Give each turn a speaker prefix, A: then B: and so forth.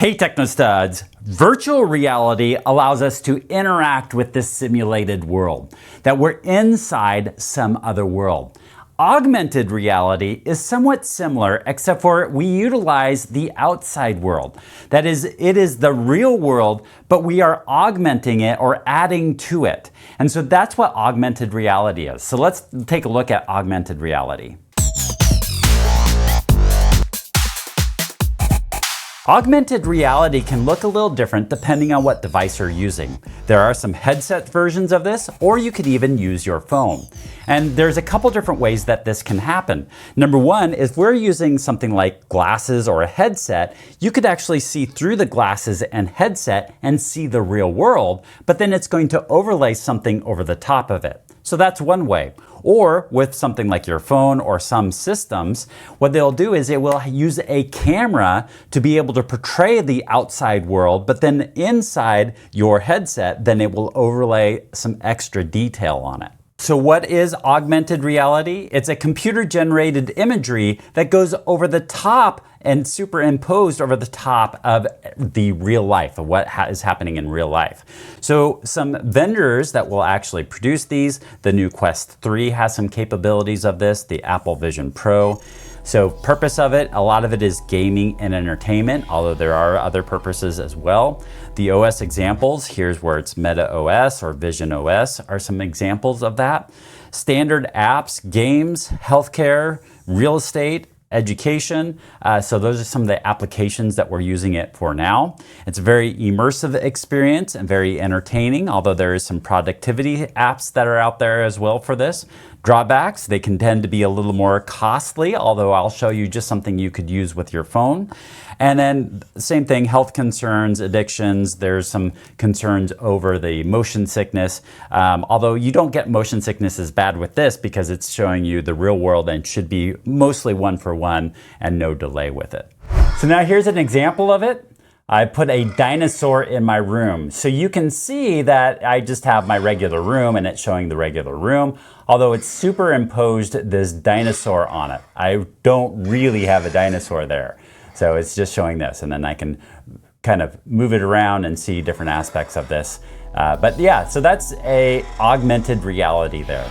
A: Hey TechKnowStuds! Virtual reality allows us to interact with this simulated world, that we're inside some other world. Augmented reality is somewhat similar, except for we utilize the outside world. That is, it is the real world, but we are augmenting it or adding to it. And so that's what augmented reality is. So let's take a look at augmented reality. Augmented reality can look a little different depending on what device you're using. There are some headset versions of this, or you could even use your phone. And there's a couple different ways that this can happen. Number one, if we're using something like glasses or a headset, you could actually see through the glasses and headset and see the real world, but then it's going to overlay something over the top of it. So that's one way. Or with something like your phone or some systems, what they'll do is it will use a camera to be able to portray the outside world, but then inside your headset, then it will overlay some extra detail on it. So what is augmented reality? It's a computer-generated imagery that goes over the top and superimposed over the top of the real life, of what is happening in real life. So some vendors that will actually produce these, the new Quest 3 has some capabilities of this, the Apple Vision Pro. So purpose of it, a lot of it is gaming and entertainment, although there are other purposes as well. The OS examples, here's where it's Meta OS or Vision OS are some examples of that. Standard apps, games, healthcare, real estate, education. So those are some of the applications that we're using it for now. It's a very immersive experience and very entertaining, although there is some productivity apps that are out there as well for this. Drawbacks, they can tend to be a little more costly, although I'll show you just something you could use with your phone. And then same thing, health concerns, addictions, there's some concerns over the motion sickness. Although you don't get motion sickness as bad with this because it's showing you the real world and should be mostly one for one and no delay with it. So now here's an example of it. I put a dinosaur in my room. So you can see that I just have my regular room and it's showing the regular room, although it's superimposed this dinosaur on it. I don't really have a dinosaur there. So it's just showing this, and then I can kind of move it around and see different aspects of this. But yeah, so that's a augmented reality there.